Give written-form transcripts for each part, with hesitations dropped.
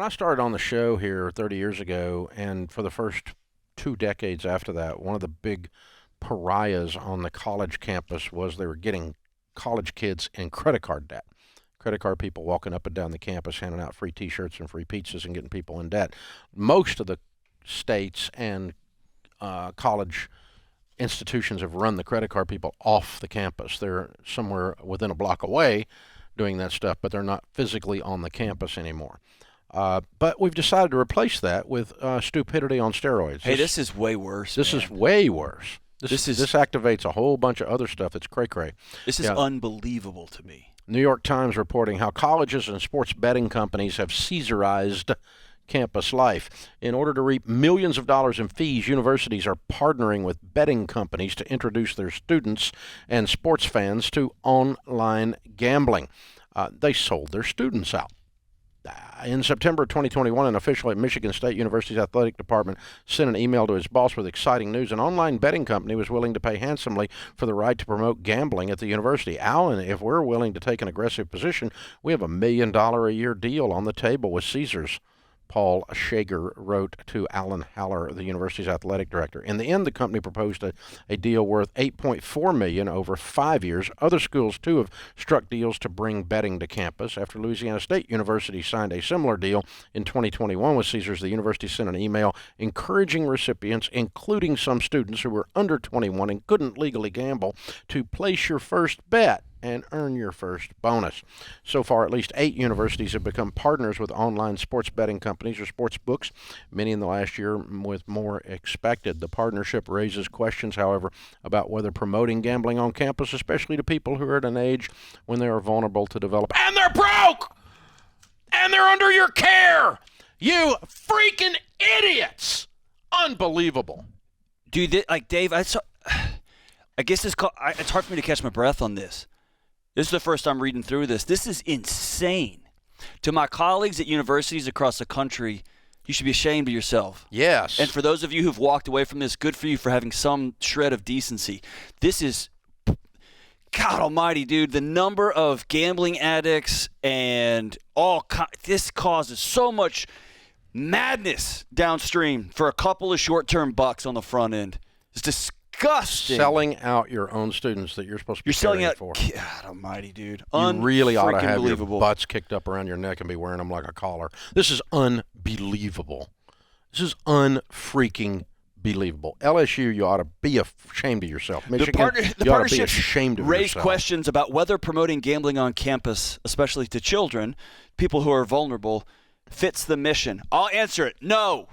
when I started on the show here 30 years ago, and for the first 2 decades after that, one of the big pariahs on the college campus was they were getting college kids in credit card debt. Credit card people walking up and down the campus handing out free T-shirts and free pizzas and getting people in debt. Most of the states and college institutions have run the credit card people off the campus. They're somewhere within a block away doing that stuff, but they're not physically on the campus anymore. But we've decided to replace that with stupidity on steroids. Hey, this is way worse. This man. is way worse. This activates a whole bunch of other stuff. It's cray-cray. This is unbelievable to me. New York Times reporting how colleges and sports betting companies have Caesarized campus life. In order to reap millions of dollars in fees, universities are partnering with betting companies to introduce their students and sports fans to online gambling. They sold their students out. In September 2021, an official at Michigan State University's athletic department sent an email to his boss with exciting news. An online betting company was willing to pay handsomely for the right to promote gambling at the university. Alan, if we're willing to take an aggressive position, we have $1 million a year deal on the table with Caesars. Paul Shager wrote to Alan Haller, the university's athletic director. In the end, the company proposed a deal worth $8.4 million over 5 years. Other schools, too, have struck deals to bring betting to campus. After Louisiana State University signed a similar deal in 2021 with Caesars, the university sent an email encouraging recipients, including some students who were under 21 and couldn't legally gamble, to place your first bet and earn your first bonus. So far, at least 8 universities have become partners with online sports betting companies or sports books, many in the last year, with more expected. The partnership raises questions, however, about whether promoting gambling on campus, especially to people who are at an age when they are vulnerable to develop, and they're broke, and they're under your care. You freaking idiots! Unbelievable. Dude, Dave, I guess it's hard for me to catch my breath on this. This is the first time reading through this. This is insane. To my colleagues at universities across the country, you should be ashamed of yourself. Yes. And for those of you who've walked away from this, good for you for having some shred of decency. This is, God almighty, dude, the number of gambling addicts and this causes so much madness downstream for a couple of short-term bucks on the front end. It's disgusting. Selling out your own students that you're supposed to be selling out for. God almighty, dude. You really ought to have your butts kicked up around your neck and be wearing them like a collar. This is unbelievable. This is unfreaking believable. LSU, you ought to be ashamed of yourself. Michigan, you ought to be ashamed of yourself. Raised questions about whether promoting gambling on campus, especially to children, people who are vulnerable, fits the mission. I'll answer it. No.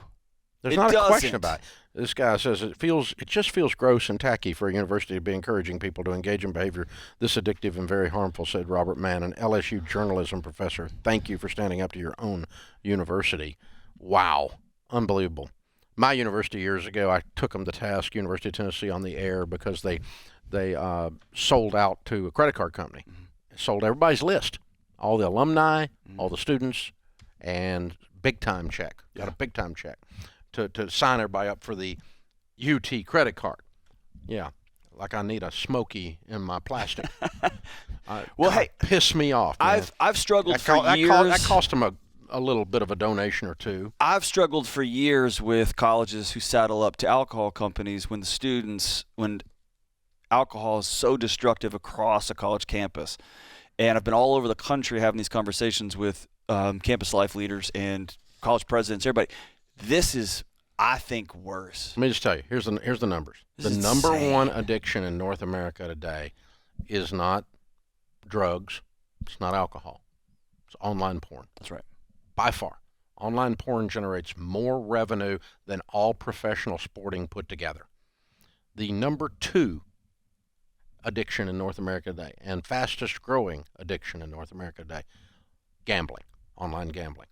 There's not a question about it. This guy says it just feels gross and tacky for a university to be encouraging people to engage in behavior this addictive and very harmful, said Robert Mann, an LSU journalism professor. Thank you for standing up to your own university. Wow. Unbelievable. My university years ago, I took them to task, University of Tennessee, on the air because they sold out to a credit card company. Sold everybody's list, all the alumni, all the students, and big-time check. Got a big-time check. To sign everybody up for the UT credit card. Yeah, like I need a Smoky in my plastic. Well, hey, piss me off, man. I've struggled for years. That cost them a little bit of a donation or two. I've struggled for years with colleges who saddle up to alcohol companies when alcohol is so destructive across a college campus. And I've been all over the country having these conversations with campus life leaders and college presidents, everybody. This is, I think, worse. Let me just tell you, here's the numbers. The number one addiction in North America today is not drugs. It's not alcohol. It's online porn. That's right. By far. Online porn generates more revenue than all professional sporting put together. The number 2 addiction in North America today, and fastest growing addiction in North America today, gambling, online gambling.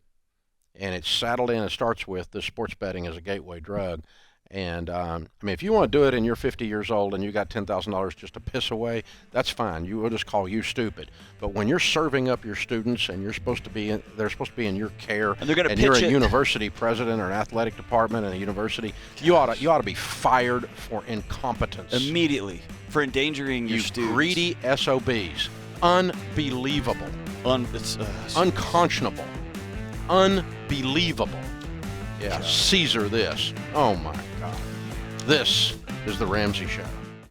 And it's saddled in, it starts with the sports betting as a gateway drug. And, if you want to do it and you're 50 years old and you got $10,000 just to piss away, that's fine. We'll just call you stupid. But when you're serving up your students and they're supposed to be in your care, and you're a university president or an athletic department in a university, you ought to be fired for incompetence. Immediately. For endangering your students. You greedy SOBs. Unbelievable. It's unconscionable. Unbelievable. Yeah, Caesar this. Oh, my God. This is The Ramsey Show.